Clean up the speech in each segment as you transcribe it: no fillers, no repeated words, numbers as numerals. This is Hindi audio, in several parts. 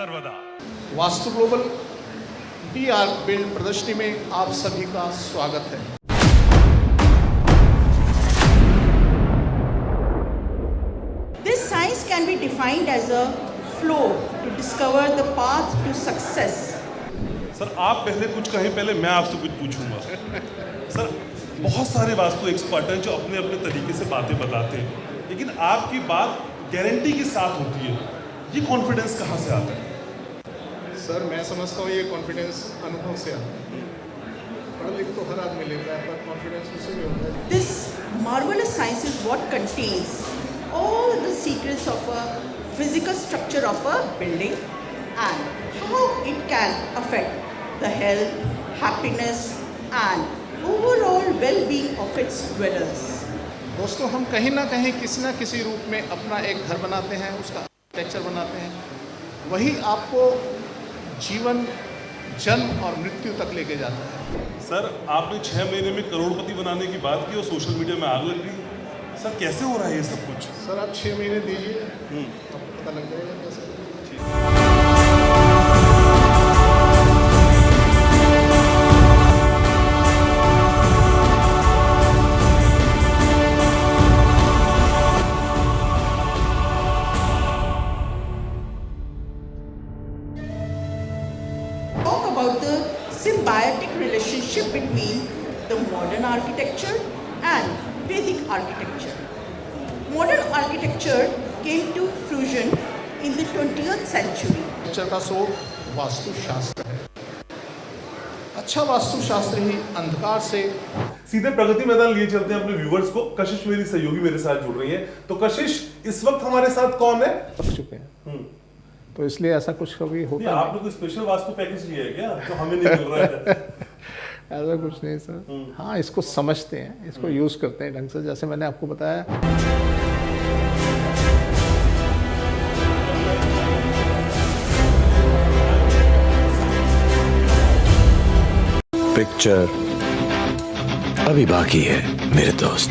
सर्वदा। Vastu global D arc build प्रदर्शनी में आप सभी का स्वागत है। This science can be defined as a flow to discover the path to success. Sir आप पहले कुछ कहें, पहले मैं आपसे कुछ पूछूंगा। सर बहुत सारे वास्तु एक्सपर्ट हैं जो अपने अपने तरीके से बातें बताते हैं, लेकिन आपकी बात गारंटी के साथ होती है। ये कॉन्फिडेंस कहाँ से आता है? सर मैं समझता हूँ ये कॉन्फिडेंस अनुभव से आता है। पढ़ लिख तो हर आदमी लेता है, पर कॉन्फिडेंस उससे भी होता है। This marvelous science is what contains all the secrets of a physical structure of a building and how it can affect the health, happiness and overall well-being of its dwellers. दोस्तों हम कहीं ना कहीं किसी ना किसी रूप में अपना एक घर बनाते हैं, उसका आर्किटेक्चर बनाते हैं, वही आपको जीवन, जन्म और मृत्यु तक लेके जाता है। सर आपने 6 महीने में करोड़पति बनाने की बात की और सोशल मीडिया में आग लग रही। सर कैसे हो रहा है ये सब कुछ? सर आप 6 महीने दीजिए, आपको पता लग जाएगा कैसे। Talk about the symbiotic relationship between the modern architecture and Vedic architecture. Modern architecture came to fruition in the 20th century. Architecture का स्रोत वास्तुशास्त्र है। अच्छा वास्तुशास्त्र ही अंधकार से सीधे प्रगति मैदान लिए चलते हैं अपने व्यूवर्स को। कशिश मेरी सहयोगी मेरे साथ जुड़ रही है। तो कशिश इस वक्त हमारे साथ कौन है? थक चुके हैं, तो इसलिए ऐसा कुछ कभी होता आपने कोई स्पेशल वास्तु पैकेज लिया है क्या जो हमें नहीं मिल रहा है? ऐसा कुछ नहीं सर। हाँ इसको समझते हैं, इसको यूज़ करते हैं ढंग से, जैसे मैंने आपको बताया। पिक्चर अभी बाकी है मेरे दोस्त।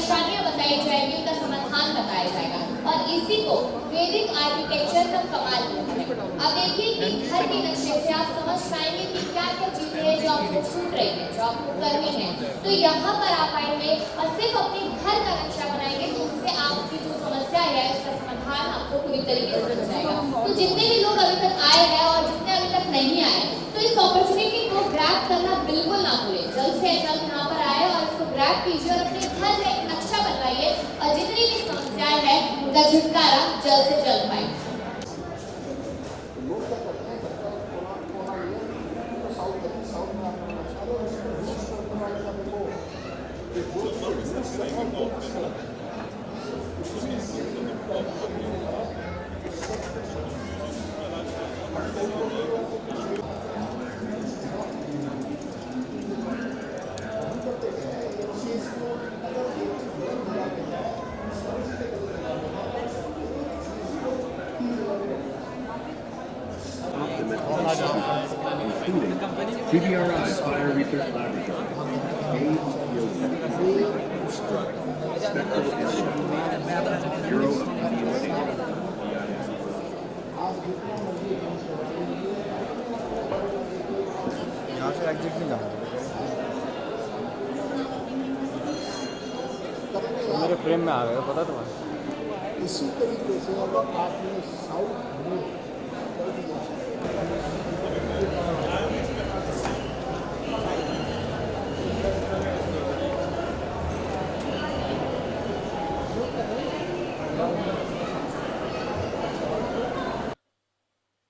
परेशानियां बताई जाएंगी, उनका समाधान बताया जाएगा। और इसी को वैदिक आर्किटेक्चर का कमाल कहते हैं। अब देखिए कि घर के नक्शे से आप समझ पाएंगे कि क्या क्या चीजें हैं जो आपको छूट रही है, जो आपको करनी है। तो यहाँ पर आप आएंगे और सिर्फ अपने घर का नक्शा बनाएंगे तो उससे आपकी जो समस्या है उसका समाधान आपको पूरी तरीके से मिल जाएगा। तो जितने भी लोग अभी तक आए हैं और जितने अभी तक नहीं आए, तो इस अपॉर्चुनिटी को ग्रैब करना बिल्कुल ना भूलें। जल्द से जल्द यहाँ पर आए और इसको ग्रैब कीजिए और अपने घर में एक नक्शा बनवाइए और जितनी भी समस्याएं हैं उनका छुटकारा जल्द से जल्द पाए। CBRI Fire Research Laboratory, Spectral Instrument, Bureau of Indian Safety. यहाँ से एग्जिट नहीं जाना तो मेरे फ्रेम में आ गए, पता तुम्हें। इसी तरीके से अगर आपने साउथ में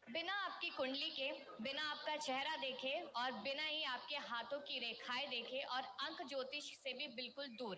बिना आपकी कुंडली के, बिना आपका चेहरा देखे और बिना ही आपके हाथों की रेखाएं देखे और अंक ज्योतिष से भी बिल्कुल दूर,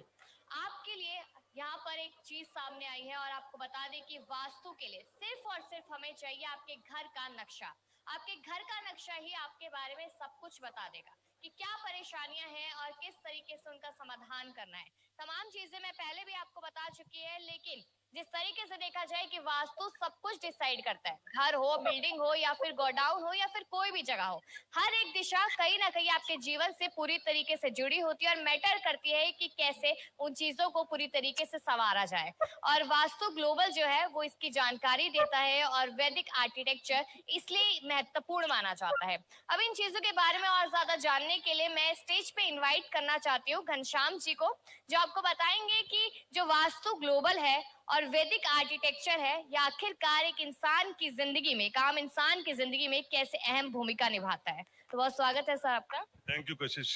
आपके लिए यहाँ पर एक चीज सामने आई है और आपको बता दें कि वास्तु के लिए सिर्फ और सिर्फ हमें चाहिए आपके घर का नक्शा। आपके घर का नक्शा ही आपके बारे में सब कुछ बता देगा कि क्या परेशानियां हैं और किस तरीके से उनका समाधान करना है। तमाम चीजें मैं पहले भी आपको बता चुकी है, लेकिन जिस तरीके से देखा जाए कि वास्तु सब कुछ डिसाइड करता है, घर हो, बिल्डिंग हो या फिर गोडाउन हो या फिर कोई भी जगह हो, हर एक दिशा कहीं ना कहीं आपके जीवन से पूरी तरीके से जुड़ी होती है और मैटर करती है कि कैसे उन चीजों को पूरी तरीके से संवारा जाए। और वास्तु ग्लोबल जो है वो इसकी जानकारी देता है और वैदिक आर्किटेक्चर इसलिए महत्वपूर्ण माना जाता है। अब इन चीजों के बारे में और ज्यादा जानने के लिए मैं स्टेज पे इनवाइट करना चाहती हूँ घनश्याम जी को, जो आपको बताएंगे कि जो वास्तु ग्लोबल है और वैदिक आर्किटेक्चर है, यह आखिरकार एक इंसान की जिंदगी में, एक आम इंसान की जिंदगी में कैसे अहम भूमिका निभाता है। तो बहुत स्वागत है सर आपका। थैंक यू कशिश।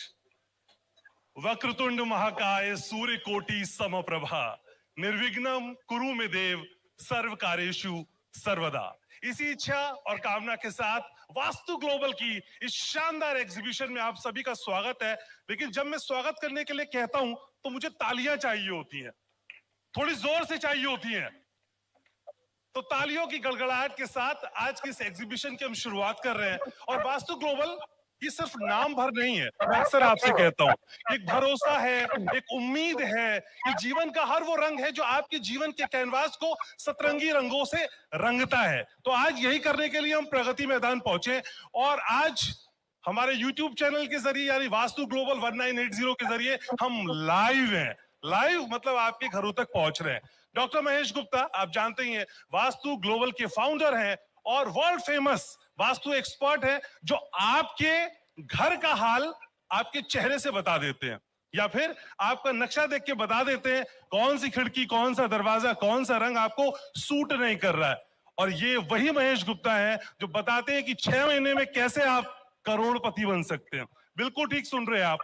वक्रतुंड महाकाय सूर्य कोटि समप्रभा निर्विघ्नम कुरु मे देव सर्व कार्येषु सर्वदा। इसी इच्छा और कामना के साथ वास्तु ग्लोबल की इस शानदार एग्जीबिशन में आप सभी का स्वागत है। लेकिन जब मैं स्वागत करने के लिए कहता हूं तो मुझे तालियां चाहिए होती हैं, थोड़ी जोर से चाहिए होती हैं। तो तालियों की गड़गड़ाहट के साथ आज की इस एग्जीबिशन की हम शुरुआत कर रहे हैं। और वास्तु ग्लोबल ये सिर्फ नाम भर नहीं है, मैं अक्सर आपसे कहता हूं, एक भरोसा है, एक उम्मीद है कि जीवन का हर वो रंग है जो आपके जीवन के कैनवास को सतरंगी रंगों से रंगता है। तो आज यही करने के लिए हम प्रगति मैदान पहुंचे और आज हमारे YouTube चैनल के जरिए यानी वास्तु ग्लोबल 1980 के जरिए हम लाइव हैं। लाइव मतलब आपके घरों तक पहुंच रहे हैं। डॉक्टर महेश गुप्ता आप जानते ही हैं, वास्तु ग्लोबल के फाउंडर हैं और वर्ल्ड फेमस वास्तु एक्सपर्ट हैं, जो आपके घर का हाल आपके चेहरे से बता देते हैं या फिर आपका नक्शा देख के बता देते हैं कौन सी खिड़की, कौन सा दरवाजा, कौन सा रंग आपको सूट नहीं कर रहा है। और ये वही महेश गुप्ता है जो बताते हैं कि 6 महीने में कैसे आप करोड़पति बन सकते हैं। बिल्कुल ठीक सुन रहे हैं आप।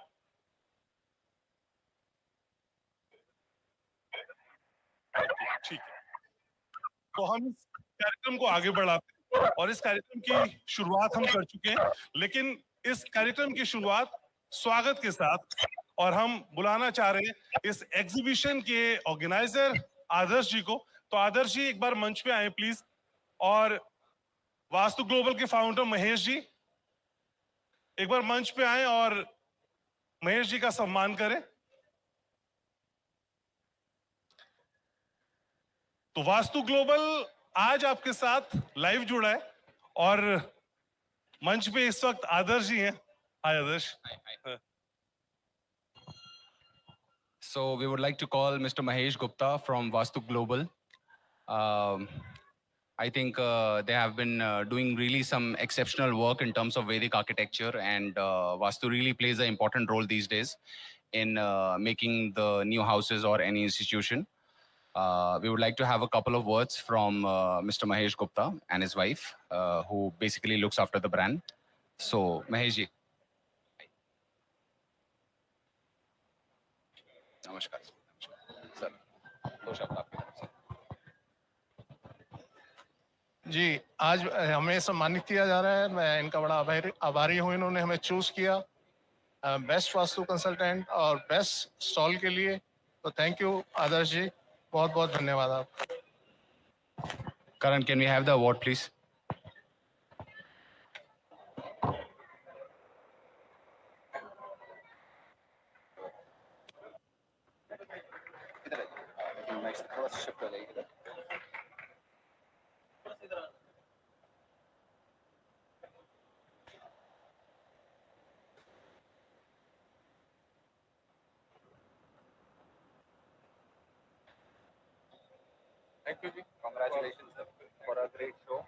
ठीक है, तो हम इस कार्यक्रम को आगे बढ़ाते हैं और इस कार्यक्रम की शुरुआत हम कर चुके हैं। लेकिन इस कार्यक्रम की शुरुआत स्वागत के साथ, और हम बुलाना चाह रहे हैं इस एग्जीबिशन के ऑर्गेनाइजर आदर्श जी को। तो आदर्श जी एक बार मंच पे आए प्लीज, और वास्तु ग्लोबल के फाउंडर महेश जी एक बार मंच पे आए और महेश जी का सम्मान करें। तो वास्तु ग्लोबल आज आपके साथ लाइव जुड़ा है और मंच पे इस वक्त आदर्श जी हैं। हाय आदर्श। So we would like to call Mr. Mahesh Gupta from Vastu Global. I think they have been doing really some exceptional work in terms of Vedic architecture, and Vastu really plays an important role these days in making the new houses or any institution. We would like to have a couple of words from Mr. Mahesh Gupta and his wife, who basically looks after the brand. So, Mahesh ji. नमस्कार सर, दो शब्द आपके तरफ से। जी, आज हमें सम्मानित किया जा रहा है। मैं इनका बड़ा आभारी हूँ, इन्होंने हमें चूज किया बेस्ट वास्तु कंसल्टेंट और बेस्ट स्टॉल के लिए। तो थैंक यू आदर्श जी, बहुत बहुत धन्यवाद आपका। Karan, can we have the award, please? Thank you ji. Congratulations sir for a great show,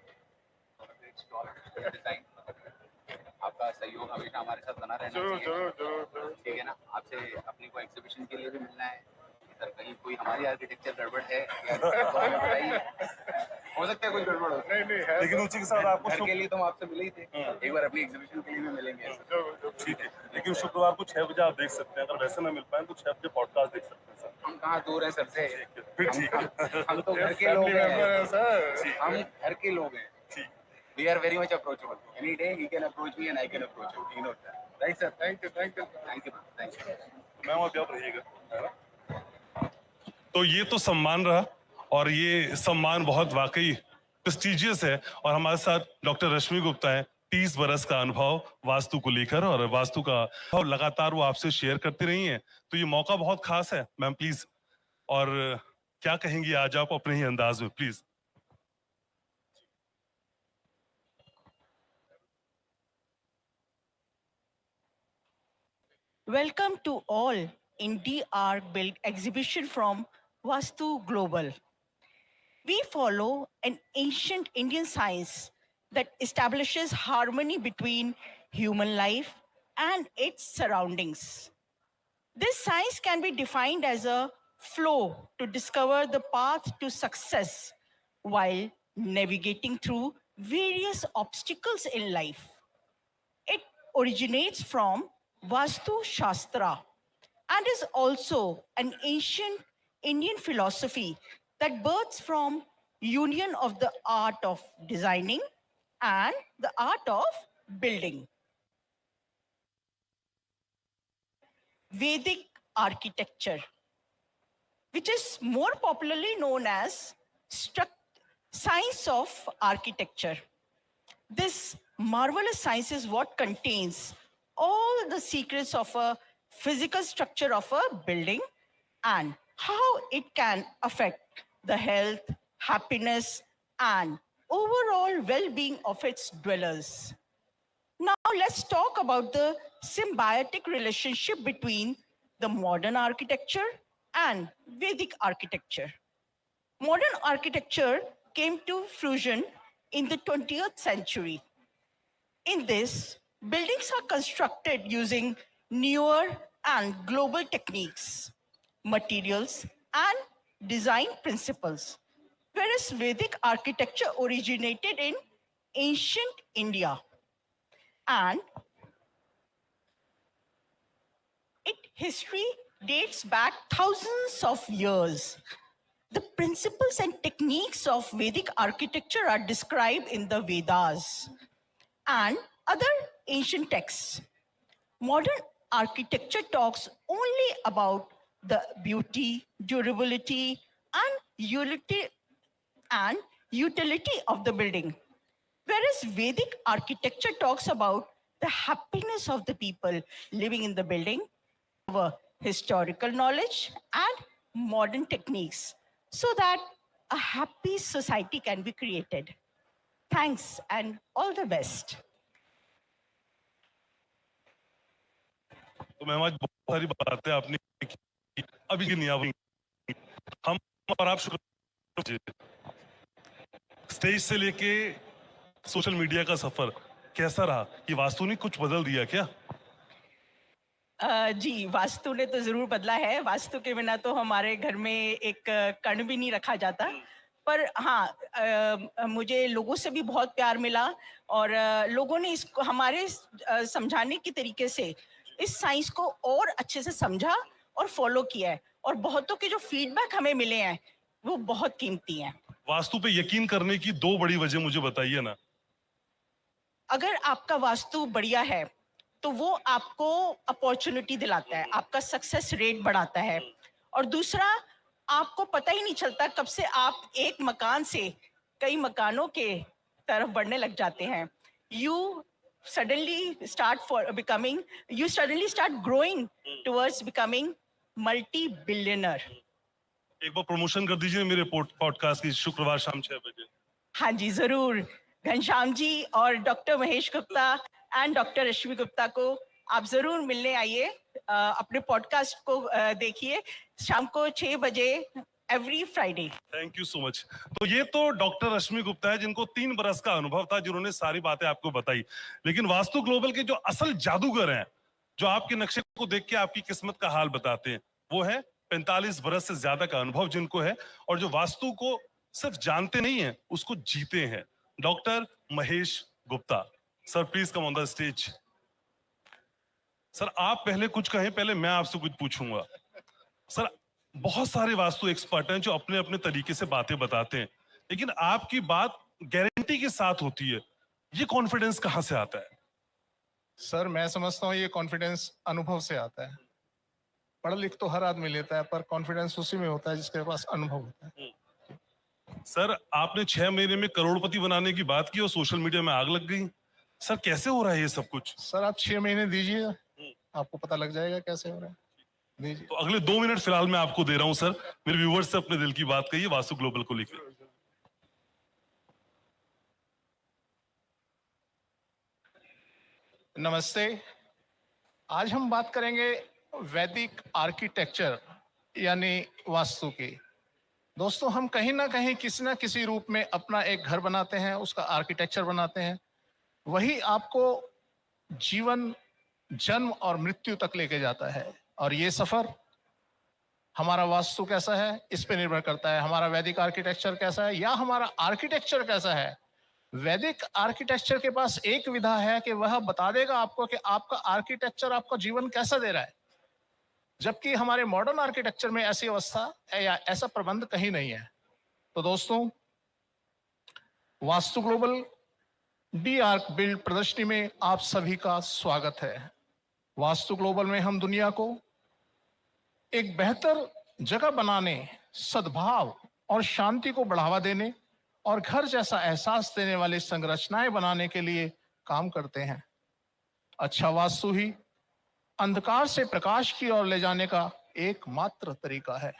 for a great stall, great design. आपका सहयोग हमेशा हमारे साथ बना रहना चाहिए। जरूर। ठीक है ना? आपसे अपनी को एग्जीबिशन के लिए भी मिलना है। सर कहीं कोई हमारी आर्किटेक्चर गड़बड़ है या तो हमें बताइए। हो सकता है कोई गड़बड़ हो, नहीं है, लेकिन उसी के साथ आपको घर के लिए तो हम आपसे मिले ही थे। एक बार अपनी एग्जीबिशन के लिए भी मिलेंगे। ठीक है, लेकिन शुक्रवार को 6 बजे आप देख सकते हैं। अगर वैसे ना मिल पाए तो 6 बजे पॉडकास्ट देख सकते हैं सर। हम कहाँ दूर हैं सर से? फिर ठीक है। हम तो घर के लोग हैं सर। हम घर के लोग हैं। We are very much approachable. Any day he can approach me and I can approach him. You know that, right sir? Thank you. Thank you. Ma'am आप यहाँ रहिएगा, है ना? तो ये तो सम्मान रहा, और ये सम्मान बहुत वाकई प्रेस्टिजियस है। और हमारे साथ डॉक्टर रश्मि गुप्ता है, 30 बरस का अनुभव वास्तु को लेकर, और वास्तु का अनुभव लगातार वो आपसे शेयर करती रही हैं। तो ये मौका बहुत खास है। मैम प्लीज, और क्या कहेंगी आज आप अपने ही अंदाज में, please. Welcome to all in DR Build exhibition from Vastu Global. We follow an ancient Indian science that establishes harmony between human life and its surroundings. This science can be defined as a flow to discover the path to success while navigating through various obstacles in life. It originates from Vastu Shastra and is also an ancient Indian philosophy that births from union of the art of designing and the art of building. Vedic architecture, which is more popularly known as science of architecture. This marvelous science is what contains all the secrets of a physical structure of a building and how it can affect the health, happiness, and overall well-being of its dwellers. Now let's talk about the symbiotic relationship between the modern architecture and Vedic architecture. Modern architecture came to fruition in the 20th century. In this, buildings are constructed using newer and global techniques, materials, and design principles, whereas Vedic architecture originated in ancient India. And its history dates back thousands of years. The principles and techniques of Vedic architecture are described in the Vedas and other ancient texts. Modern architecture talks only about the beauty, durability, and utility of the building, whereas Vedic architecture talks about the happiness of the people living in the building, over historical knowledge and modern techniques, so that a happy society can be created. Thanks and all the best. तो मैम आज बहुत सारी बातें आपने की, अभी की नहीं हम और आप शुक्र स्टेज से लेके सोशल मीडिया का सफर कैसा रहा? ये वास्तु ने कुछ बदल दिया क्या? जी, वास्तु ने तो ज़रूर बदला है। वास्तु के बिना तो हमारे घर में एक कण भी नहीं रखा जाता। पर हाँ, मुझे लोगों से भी बहुत प्यार मिला और लोगों ने इसको हमारे समझाने के तरीके से इस साइंस को और अच्छे से समझा और फॉलो किया है और बहुतों के जो फीडबैक हमें मिले हैं वो बहुत कीमती हैं। वास्तु पे यकीन करने की दो बड़ी वजह मुझे बताइए ना। अगर आपका वास्तु बढ़िया है तो वो आपको अपॉर्चुनिटी दिलाता है, आपका सक्सेस रेट बढ़ाता है और दूसरा आपको पता ही नहीं चलता कब से आप एक मकान से कई मकानों के तरफ बढ़ने लग जाते हैं। You suddenly start growing towards becoming multi-billionaire. एक बार प्रमोशन कर दीजिए मेरे पॉडकास्ट की, शुक्रवार शाम 6 बजे। हाँ जी, जरूर। घनश्याम जी और doctor Mahesh Gupta and doctor Rashmi Gupta को आप जरूर मिलने आइए, अपने पॉडकास्ट को देखिए शाम को 6 बजे every Friday. Thank you so much. तो ये तो डॉक्टर रश्मि गुप्ता है जिनको 3 बरस का अनुभव था, जिन्होंने सारी बातें आपको बताई। लेकिन वास्तु ग्लोबल के जो असल जादूगर हैं, जो आपके नक्शे को देख के आपकी किस्मत का हाल बताते हैं, वो है 45 बरस से ज्यादा का अनुभव जिनको है और जो वास्तु को सिर्फ जानते नहीं है, उसको जीते हैं। Doctor Mahesh Gupta sir, please come on the stage. Sir आप पहले कुछ कहें, पहले मैं आपसे कुछ पूछूंगा। सर बहुत सारे वास्तु एक्सपर्ट हैं जो अपने अपने तरीके से बातें बताते हैं, लेकिन आपकी बात गारंटी के साथ होती है। ये कॉन्फिडेंस कहां से आता है? सर मैं समझता हूँ ये कॉन्फिडेंस अनुभव से आता है। पढ़ लिख तो हर आदमी लेता है, पर कॉन्फिडेंस उसी में होता है जिसके पास अनुभव होता है। सर आपने 6 महीने में करोड़पति बनाने की बात की और सोशल मीडिया में आग लग गई। सर कैसे हो रहा है ये सब कुछ? सर आप 6 महीने दीजिए, आपको पता लग जाएगा कैसे हो रहा है। दीजिए। तो अगले 2 मिनट फिलहाल मैं आपको दे रहा हूं सर, मेरे व्यूवर्स से अपने दिल की बात कहिए वास्तु ग्लोबल को लेकर। नमस्ते, आज हम बात करेंगे वैदिक आर्किटेक्चर यानी वास्तु की। दोस्तों हम कहीं ना कहीं किसी ना किसी रूप में अपना एक घर बनाते हैं, उसका आर्किटेक्चर बनाते हैं। वही आपको जीवन, जन्म और मृत्यु तक लेके जाता है और ये सफर हमारा वास्तु कैसा है इस पे निर्भर करता है। हमारा वैदिक आर्किटेक्चर कैसा है या हमारा आर्किटेक्चर कैसा है। वैदिक आर्किटेक्चर के पास एक विधा है कि वह बता देगा आपको कि आपका आर्किटेक्चर आपका जीवन कैसा दे रहा है, जबकि हमारे मॉडर्न आर्किटेक्चर में ऐसी अवस्था या ऐसा प्रबंध कहीं नहीं है। तो दोस्तों vastu global D arc build प्रदर्शनी में आप सभी का स्वागत है। वास्तु ग्लोबल में हम दुनिया को एक बेहतर जगह बनाने, सद्भाव और शांति को बढ़ावा देने और घर जैसा एहसास देने वाली संरचनाएं बनाने के लिए काम करते हैं। अच्छा वास्तु ही अंधकार से प्रकाश की ओर ले जाने का एकमात्र तरीका है।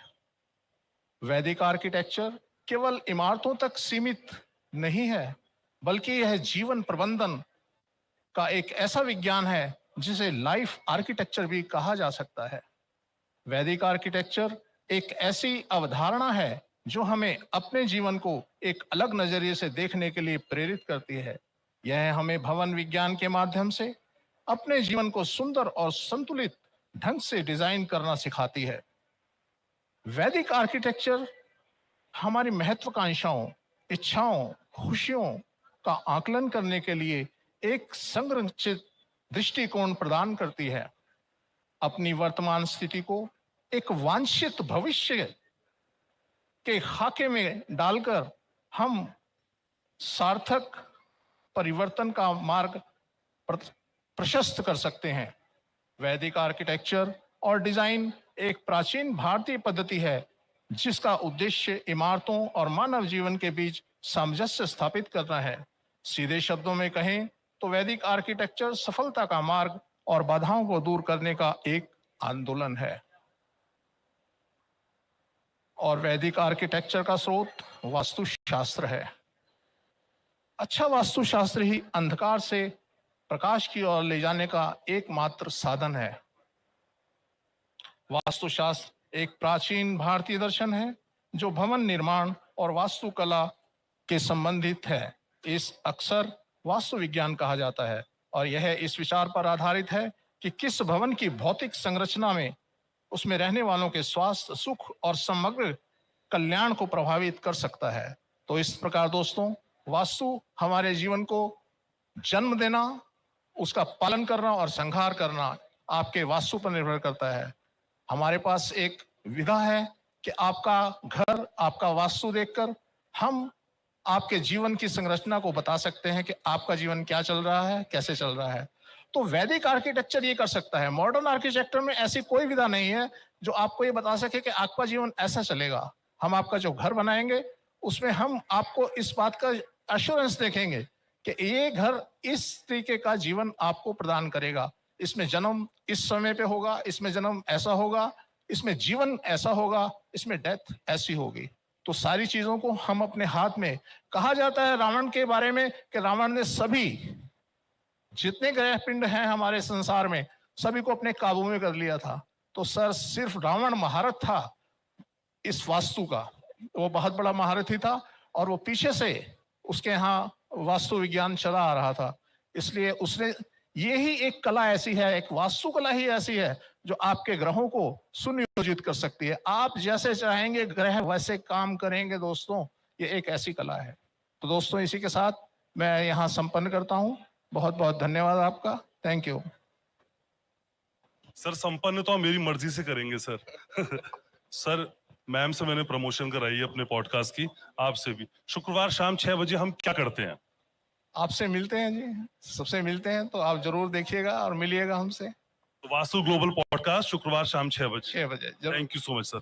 वैदिक आर्किटेक्चर केवल इमारतों तक सीमित नहीं है, बल्कि यह जीवन प्रबंधन का एक ऐसा विज्ञान है जिसे लाइफ आर्किटेक्चर भी कहा जा सकता है। वैदिक आर्किटेक्चर एक ऐसी अवधारणा है जो हमें अपने जीवन को एक अलग नजरिए से देखने के लिए प्रेरित करती है। यह हमें भवन विज्ञान के माध्यम से अपने जीवन को सुंदर और संतुलित ढंग से डिजाइन करना सिखाती है। वैदिक आर्किटेक्चर हमारी महत्वाकांक्षाओं, इच्छाओं, खुशियों का आकलन करने के लिए एक संरचित दृष्टिकोण प्रदान करती है। अपनी वर्तमान स्थिति को एक वांछित भविष्य के खाके में डालकर हम सार्थक परिवर्तन का मार्ग प्रशस्त कर सकते हैं। वैदिक आर्किटेक्चर और डिजाइन एक प्राचीन भारतीय पद्धति है जिसका उद्देश्य इमारतों और मानव जीवन के बीच सामंजस्य स्थापित करना है। सीधे शब्दों में कहें तो वैदिक आर्किटेक्चर सफलता का मार्ग और बाधाओं को दूर करने का एक आंदोलन है। और वैदिक आर्किटेक्चर का स्रोत वास्तुशास्त्र है। अच्छा वास्तुशास्त्र ही अंधकार से प्रकाश की ओर ले जाने का एकमात्र साधन है। वास्तुशास्त्र एक प्राचीन भारतीय दर्शन है जो भवन निर्माण और वास्तुकला के संबंधित है। इस अक्सर वास्तु विज्ञान कहा जाता है और यह इस विचार पर आधारित है कि किस भवन की भौतिक संरचना में उसमें रहने वालों के स्वास्थ्य, सुख और समग्र कल्याण को प्रभावित कर सकता है। तो इस प्रकार दोस्तों, वास्तु हमारे जीवन को जन्म देना, उसका पालन करना और संहार करना आपके वास्तु पर निर्भर करता है। हमारे पास एक विधा है कि आपका घर, आपका वास्तु देखकर हम आपके जीवन की संरचना को बता सकते हैं कि आपका जीवन क्या चल रहा है, कैसे चल रहा है। तो वैदिक आर्किटेक्चर ये कर सकता है। मॉडर्न आर्किटेक्चर में ऐसी कोई विधा नहीं है जो आपको ये बता सके कि आपका जीवन ऐसा चलेगा। हम आपका जो घर बनाएंगे उसमें हम आपको इस बात का एश्योरेंस देखेंगे कि ये घर इस तरीके का जीवन आपको प्रदान करेगा। इसमें जन्म इस समय पे होगा, इसमें जन्म ऐसा होगा, इसमें जीवन ऐसा होगा, इसमें डेथ ऐसी होगी। तो सारी चीजों को हम अपने हाथ में, कहा जाता है रावण के बारे में कि रावण ने सभी जितने ग्रह पिंड हैं हमारे संसार में सभी को अपने काबू में कर लिया था। तो सर सिर्फ रावण महारथ था इस वास्तु का, वो बहुत बड़ा महारथी था और वो पीछे से उसके यहाँ वास्तु विज्ञान चला आ रहा था। इसलिए उसने, ये ही एक कला ऐसी है, एक वास्तु कला ही ऐसी है जो आपके ग्रहों को सुनियोजित कर सकती है। आप जैसे चाहेंगे ग्रह वैसे काम करेंगे दोस्तों, ये एक ऐसी कला है। तो दोस्तों इसी के साथ मैं यहाँ संपन्न करता हूँ। बहुत बहुत धन्यवाद आपका। Thank you sir. संपन्न तो हम मेरी मर्जी से करेंगे सर। सर मैम से मैंने प्रमोशन कराई है अपने पॉडकास्ट की, आपसे भी। शुक्रवार शाम 6 बजे हम क्या करते हैं? आपसे मिलते हैं जी, सबसे मिलते हैं, तो आप जरूर देखिएगा और मिलिएगा हमसे। तो वास्तु ग्लोबल पॉडकास्ट शुक्रवार शाम 6 बजे। 6 बजे। Thank you so much sir.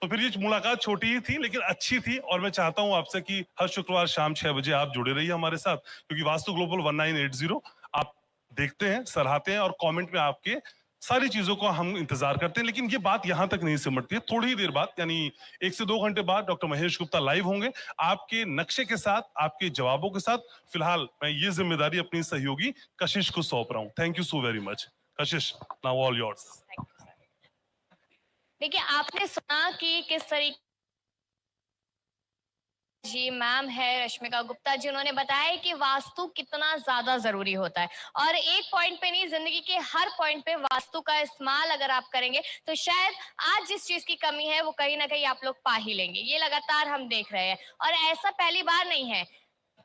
तो फिर ये मुलाकात छोटी ही थी लेकिन अच्छी थी और मैं चाहता हूं आपसे कि हर शुक्रवार शाम 6 बजे आप जुड़े रहिए हमारे साथ, क्योंकि वास्तु ग्लोबल 1980 आप देखते हैं, सराहते हैं और कमेंट में आपके सारी चीजों को हम इंतजार करते हैं। लेकिन ये बात यहां तक नहीं सिमटती है। थोड़ी ही देर बाद यानी 1 से 2 घंटे बाद डॉक्टर महेश गुप्ता लाइव होंगे आपके नक्शे के साथ, आपके जवाबों के साथ। फिलहाल मैं ये जिम्मेदारी अपनी सहयोगी कशिश को सौंप रहा हूं। Thank you so very much Kashish, now all yours. देखिए, आपने सुना कि किस तरीके जी मैम है रश्मिका गुप्ता जी, उन्होंने बताया कि वास्तु कितना ज्यादा जरूरी होता है और एक पॉइंट पे नहीं, जिंदगी के हर पॉइंट पे वास्तु का इस्तेमाल अगर आप करेंगे तो शायद आज जिस चीज की कमी है वो कहीं ना कहीं आप लोग पा ही लेंगे। ये लगातार हम देख रहे हैं और ऐसा पहली बार नहीं है।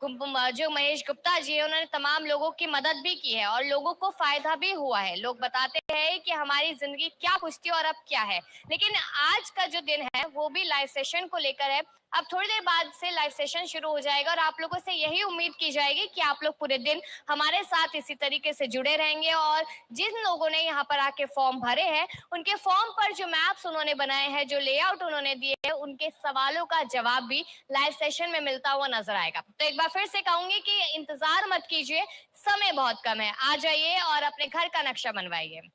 जो महेश गुप्ता जी है उन्होंने तमाम लोगों की मदद भी की है और लोगों को फायदा भी हुआ है। लोग बताते हैं कि हमारी जिंदगी क्या कुछ थी और अब क्या है। लेकिन आज का जो दिन है वो भी लाइव सेशन को लेकर है। अब थोड़ी देर बाद से लाइव सेशन शुरू हो जाएगा और आप लोगों से यही उम्मीद की जाएगी कि आप लोग पूरे दिन हमारे साथ इसी तरीके से जुड़े रहेंगे और जिन लोगों ने यहाँ पर आके फॉर्म भरे हैं उनके फॉर्म पर जो मैप्स उन्होंने बनाए हैं, जो लेआउट उन्होंने दिए हैं, उनके सवालों का जवाब भी लाइव सेशन में मिलता हुआ नजर आएगा। तो एक बार फिर से कहूंगी कि इंतजार मत कीजिए, समय बहुत कम है, आ जाइए और अपने घर का नक्शा बनवाइए।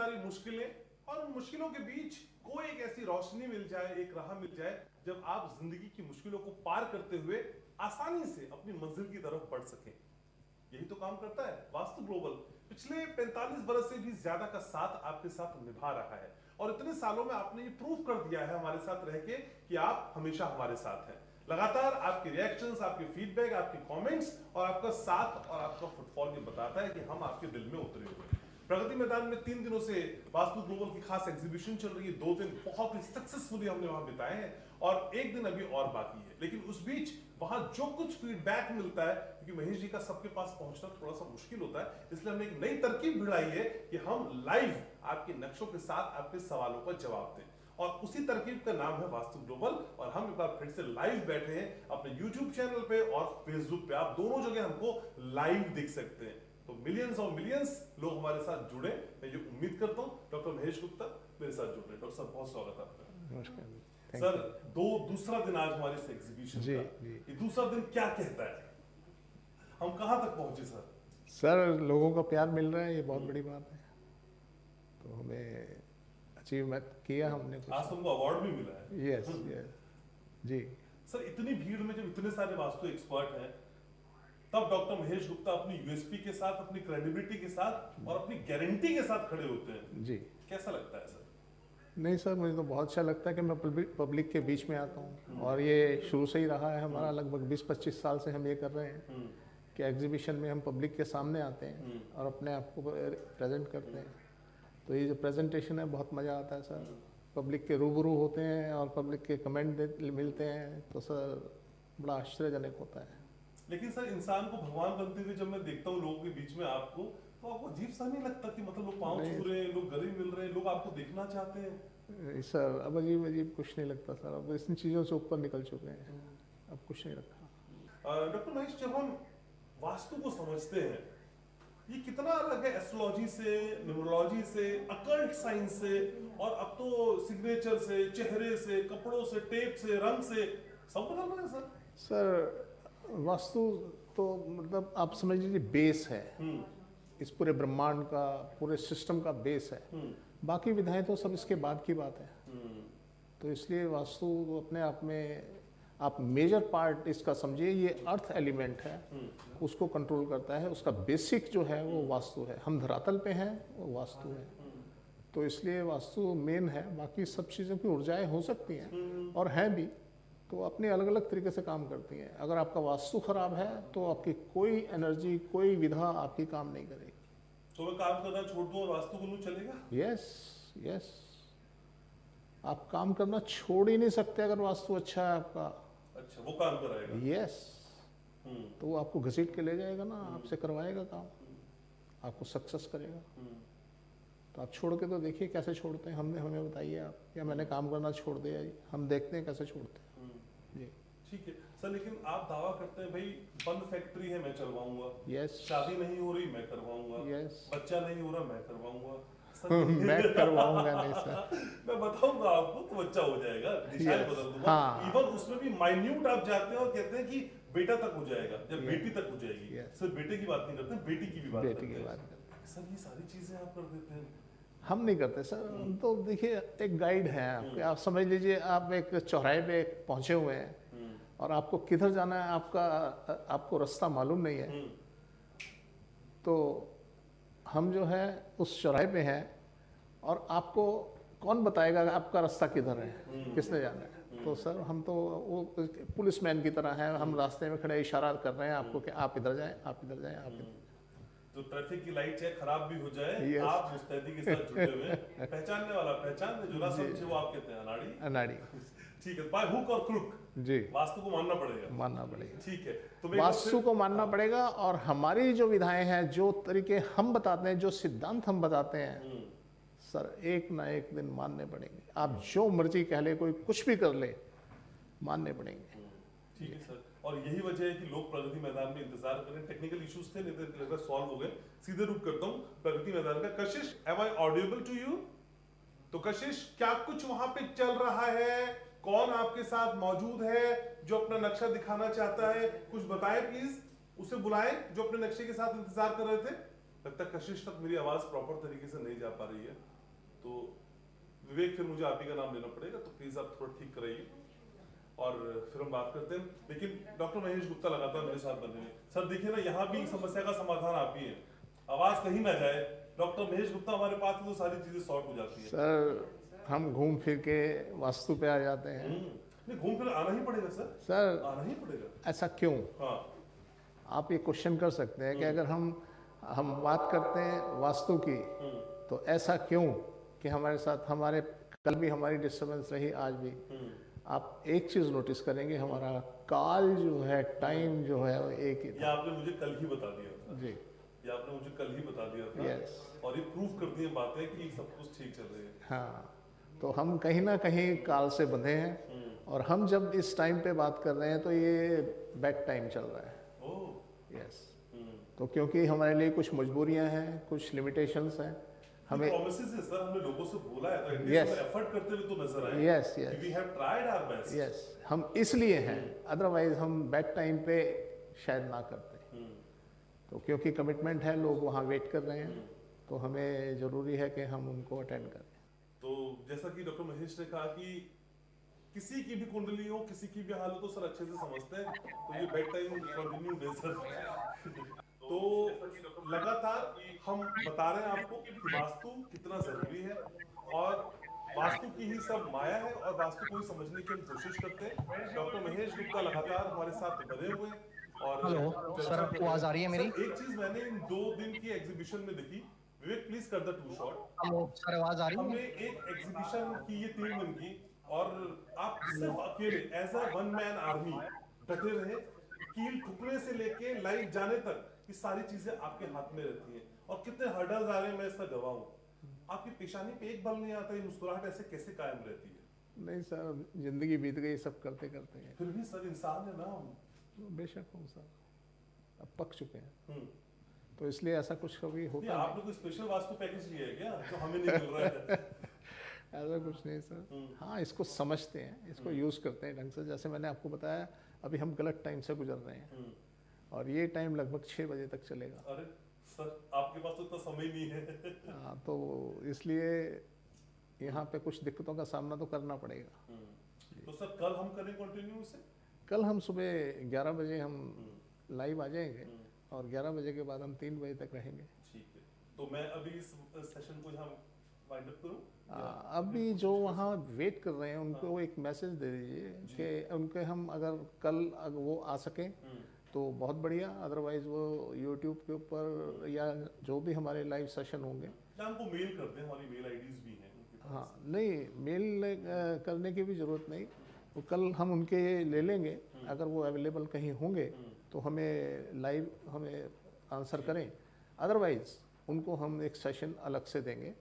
सारी मुश्किलें, और उन मुश्किलों के बीच कोई एक ऐसी रोशनी मिल जाए, एक राह मिल जाए, जब आप जिंदगी की मुश्किलों को पार करते हुए आसानी से अपनी मंजिल की तरफ बढ़ सकें। यही तो काम करता है वास्तु ग्लोबल। पिछले 45 बरस से भी ज्यादा का साथ आपके साथ निभा रहा है, और इतने सालों में आपने ये प्रूव कर दिया है हमारे साथ रह के कि आप हमेशा हमारे साथ हैं। लगातार आपके रिएक्शंस, आपके फीडबैक, आपके कमेंट्स और आपका साथ और आपका फुटफॉल ये बताता है कि हम आपके दिल में उतरे हुए हैं। प्रगति मैदान में 3 दिनों से वास्तु ग्लोबल की खास एग्जीबिशन चल रही है। 2 दिन बहुत ही सक्सेसफुली हमने वहां बिताए हैं, और 1 दिन अभी और बाकी है। लेकिन उस बीच वहां जो कुछ फीडबैक मिलता है, क्योंकि महेश जी का सबके पास पहुंचना थोड़ा सा मुश्किल होता है, इसलिए हमने एक नई तरकीब भिड़ाई है कि हम लाइव आपके नक्शों के साथ आपके सवालों का जवाब दें, और उसी तरकीब का नाम है वास्तु ग्लोबल। और हम एक बार फिर से लाइव बैठे हैं अपने YouTube चैनल पे और फेसबुक पे। आप दोनों जगह हमको लाइव देख सकते हैं, तो मिलियंस और मिलियंस लोग हमारे साथ जुड़े। मैं ये उम्मीद करता हूँ डॉक्टर महेश गुप्ता मेरे साथ जुड़ रहे हैं। डॉक्टर साहब बहुत स्वागत है आपका। नमस्कार सर, दूसरा दिन आज हमारे इस एग्जीबिशन का, ये दूसरा दिन क्या कहता है? हम कहाँ तक पहुंचे सर? सर, लोगों का प्यार मिल रहा है, ये बहुत बड़ी बात है। तो हमें अचीवमेंट किया हमने कुछ। आज तुमको अवार्ड भी मिला है। यस जी सर, इतनी भीड़ में जब इतने सारे वास्तु एक्सपर्ट हैं, तब डॉक्टर महेश गुप्ता अपनी यूएसपी के साथ, अपनी क्रेडिबिलिटी के साथ और अपनी गारंटी के साथ खड़े होते हैं जी। कैसा लगता है सर? नहीं सर, मुझे तो बहुत अच्छा लगता है कि मैं पब्लिक के बीच में आता हूँ, और ये शुरू से ही रहा है हमारा। लगभग 20-25 साल से हम ये कर रहे हैं कि एग्जीबिशन में हम पब्लिक के सामने आते हैं और अपने आप को प्रेजेंट करते हैं। तो ये जो प्रेजेंटेशन है, बहुत मज़ा आता है सर। पब्लिक के रूबरू होते हैं और पब्लिक के कमेंट मिलते हैं, तो सर बड़ा आश्चर्यजनक होता है। लेकिन सर, इंसान को भगवान बनते हुए जब मैं देखता हूँ लोगों के बीच में आपको, तो आपको अजीब सा नहीं लगता कि मतलब लोग पाँव छू रहे हैं, लोग गले मिल रहे हैं, लोग आपको देखना चाहते हैं? सर, अब अजीब कुछ नहीं लगता सर। अब इन चीज़ों से ऊपर निकल चुके हैं, अब कुछ नहीं रखा। डॉक्टर महेश, जब हम वास्तु को समझते हैं, ये कितना अलग है एस्ट्रोलॉजी से, न्यूमरोलॉजी से, अकल्ट साइंस से, और अब तो सिग्नेचर से, चेहरे से, कपड़ों से, टेप से, रंग से, सब बदल रहा है सर। सर, वास्तु तो मतलब आप समझ लीजिए बेस है इस पूरे ब्रह्मांड का, पूरे सिस्टम का बेस है। बाकी विधाएं तो सब इसके बाद की बात है। तो इसलिए वास्तु अपने आप में आप मेजर पार्ट इसका समझिए। ये अर्थ एलिमेंट है, उसको कंट्रोल करता है। उसका बेसिक जो है वो वास्तु है। हम धरातल पे हैं, वो वास्तु है। तो इसलिए वास्तु मेन है। बाकी सब चीज़ों की ऊर्जाएं हो सकती हैं और हैं भी, तो अपने अलग अलग तरीके से काम करती हैं। अगर आपका वास्तु खराब है तो आपकी कोई एनर्जी, कोई विधा आपकी काम नहीं करेगी। तो मैं काम करना छोड़ दूं और वास्तु को लूं, चलेगा? यस। आप काम करना छोड़ ही नहीं सकते अगर वास्तु अच्छा है आपका। अच्छा, वो काम कराएगा? यस। तो वो आपको घसीट के ले जाएगा ना, आपसे करवाएगा काम, आपको सक्सेस करेगा। तो आप छोड़ के तो देखिए कैसे छोड़ते हैं। हमें बताइए आप, या मैंने काम करना छोड़ दिया जी, हम देखते हैं कैसे छोड़ते हैं जी। ठीक है सर, लेकिन आप दावा करते हैं भाई बंद फैक्ट्री है, मैं चलवाऊंगा। यस। शादी नहीं हो रही, मैं करवाऊंगा। यस। बच्चा नहीं हो रहा, मैं करवाऊंगा। मैं करवाऊंगा नहीं सर। मैं बताऊंगा आपको तो बच्चा हो जाएगा, दिशाएं बदल दूंगा। हाँ। इवन उसमें भी माइन्यूट आप जाते हैं और कहते हैं कि बेटा तक हो जाएगा, जब बेटी तक हो जाएगी। सिर्फ बेटे की बात नहीं करते, बेटी की भी बात करते हैं। सर, ये सारी चीजें आप कर देते हैं? हम नहीं करते सर। हम तो देखिए एक गाइड है आपके। आप समझ लीजिए आप एक चौराहे पे पहुंचे हुए हैं और आपको किधर जाना है आपको रास्ता मालूम नहीं है, तो हम जो है उस चौराहे पे हैं और आपको कौन बताएगा आपका रास्ता किधर है, किसने जाना है? तो सर हम तो वो पुलिसमैन की तरह हैं। हम रास्ते में खड़े इशारा कर रहे हैं आपको कि आप इधर जाएं, आप इधर जाएं, आप इधर। तो ट्रैफिक की लाइट चाहे खराब भी हो जाए, आप मुस्तैदी के साथ जुड़े हुए, पहचानने वाला पहचान दे, जो ना समझे वो आप कहते हैं अनाड़ी। ठीक है, बाय हुक और क्रुक जी, वास्तु को मानना पड़ेगा। ठीक है, तो वास्तु को मानना पड़ेगा। और हमारी जो विधाएं हैं, जो तरीके हम बताते हैं, जो सिद्धांत हम बताते हैं सर, एक ना एक दिन मानने पड़ेंगे। आप जो मर्जी कह ले, कोई कुछ भी कर ले, मानने पड़ेंगे। ठीक है सर, और यही वजह है कि लोग प्रगति मैदान में इंतजार करें। टेक्निकल इश्यूज थे, नहीं तो लगता सॉल्व हो गए। सीधे रुक करता हूँ प्रगति मैदान का। Kashish, am I audible to you? तो कशिश, क्या कुछ वहां पे चल रहा है? कौन आपके साथ मौजूद है जो अपना नक्शा दिखाना चाहता है? कुछ बताएं प्लीज। उसे बुलाएं जो अपने नक्शे के साथ इंतजार कर रहे थे। लगता है कशिश तक मेरी आवाज प्रॉपर तरीके से नहीं जा पा रही है। विवेक फिर मुझे आप ही का नाम लेना पड़ेगा, तो प्लीज आप थोड़ा ठीक कराइए और फिर हम बात करते हैं। लेकिन डॉक्टर महेश गुप्ता लगातार मेरे साथ बने हैं। सर देखिए ना, यहाँ भी समस्या का समाधान आप ही है, आवाज कहीं ना जाए, डॉक्टर महेश गुप्ता हमारे पास तो सारी चीजें सॉर्ट हो जाती है। सर हम घूम फिर के वास्तु पे आ जाते हैं। नहीं, घूम फिर आना ही पड़ेगा सर, आना ही पड़ेगा। ऐसा क्यों? हाँ, आप ये क्वेश्चन कर सकते हैं कि अगर हम बात करते हैं वास्तु की, तो ऐसा क्यों कि हमारे साथ हमारे कल भी हमारी डिस्टर्बेंस रही, आज भी। आप एक चीज नोटिस करेंगे, हमारा काल जो है, टाइम जो है, वो एक ही ये आपने मुझे कल ही बता दिया था जी, ये आपने मुझे कल ही बता दिया था। यस। और ये प्रूफ करती है बातें कि सब कुछ ठीक चल रही है। हाँ, तो हम कहीं ना कहीं काल से बंधे हैं, और हम जब इस टाइम पे बात कर रहे हैं तो ये बैड टाइम चल रहा है। ओह, यस। तो क्योंकि हमारे लिए कुछ मजबूरियां हैं, कुछ लिमिटेशंस हैं, हमें promises है सर, हमने लोगों से बोला है, तो Yes. एफर्ट करते हुए तो नजर आए। Yes yes We have tried our best. Yes, हम इसलिए हैं, अदरवाइज हम बैड टाइम पे शायद ना करते। तो क्योंकि कमिटमेंट है, लोग वहाँ वेट कर रहे हैं, तो हमें ज़रूरी है कि हम उनको अटेंड करें। तो जैसा कि डॉक्टर महेश ने कहा कि किसी की भी कुंडली हो, किसी की भी हालत हो, सर अच्छे से समझते हैं, तो ये बेड टाइम कंटिन्यू है सर। तो लगातार हम बता रहे हैं आपको कि वास्तु कितना जरूरी है, और वास्तु की ही सब माया है, और वास्तु को ही समझने की हम कोशिश करते हैं। डॉक्टर महेश गुप्ता लगातार हमारे साथ बने हुए हैं। और हेलो सर, आपको आवाज आ रही है मेरी? सर, एक चीज मैंने इन 2 दिन की एग्जीबिशन में देखी, विवेक प्लीज कर द 2 शॉट। हेलो सर, आवाज आ रही हमने है? एक एग्जीबिशन की ये 3 दिन की, और आप सिर्फ अकेले as a one man army डटे रहे, कील ठुकने से लेके लाइव जाने तक ये सारी चीजें आपके हाथ में रहती हैं, और कितने हर्डल्स आ रहे हैं मैं इसका गवाह हूँ। आपकी पेशानी पे एक बल नहीं आता, ये मुस्कुराहट ऐसे कैसे कायम रहती है? नहीं सर, जिंदगी बीत गई सब करते करते हैं। फिर भी सर इंसान है ना हम। बेशक हूँ सर, अब पक चुके हैं, तो इसलिए ऐसा कुछ कभी होता नहीं। आपने कोई स्पेशल वास्तु पैकेज लिया है क्या जो हमें नहीं मिल रहा है? ऐसा कुछ नहीं सर। हाँ, इसको समझते हैं, इसको यूज़ करते हैं ढंग से। जैसे मैंने आपको बताया, अभी हम गलत टाइम से गुजर रहे हैं, और ये टाइम लगभग 6 बजे तक चलेगा। अरे सर, आपके पास तो इतना समय नहीं है। हाँ, तो इसलिए यहाँ पे कुछ दिक्कतों का सामना तो करना पड़ेगा। तो सर कल हम करें कंटिन्यू इसे? कल हम सुबह 11 बजे हम लाइव आ जाएंगे, और 11 बजे के बाद हम 3 बजे तक रहेंगे। ठीक है, तो मैं अभी इस सेशन को यहाँ वाइंड अप करूँ? अभी जो वहाँ वेट कर रहे हैं उनको एक मैसेज दे दीजिए कि उनके हम अगर कल वो आ सकें तो बहुत बढ़िया, अदरवाइज वो यूट्यूब के ऊपर या जो भी हमारे लाइव सेशन होंगे, हमको मेल कर दें, हमारी मेल आईडीज भी हैं उनके पास। हाँ, नहीं मेल करने की भी ज़रूरत नहीं, वो कल हम उनके ले लेंगे, अगर वो अवेलेबल कहीं होंगे तो हमें लाइव हमें आंसर करें, अदरवाइज उनको हम एक सेशन अलग से देंगे,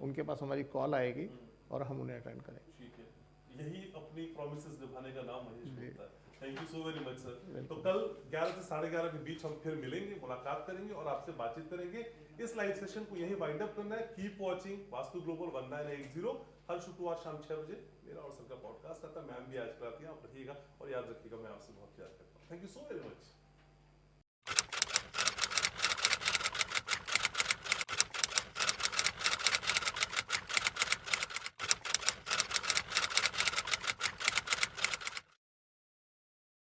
उनके पास हमारी कॉल आएगी और हम उन्हें अटेंड करें। ठीक है, यही अपनी प्रॉमिसेस निभाने का नाम महेश गुप्ता है। Thank you so very much sir. तो कल 11 से 11:30 के बीच हम फिर मिलेंगे, मुलाकात करेंगे और आपसे बातचीत करेंगे। इस लाइव सेशन को यही वाइंड अप करना है। कीप वॉचिंग वास्तु ग्लोबल 1980 हर शुक्रवार शाम 6 बजे मेरा और सर का पॉडकास्ट आता है। मैम भी आज कराती हैं, आप रहिएगा और याद रखिएगा मैं आपसे बहुत प्यार करता हूँ। Thank you so very much.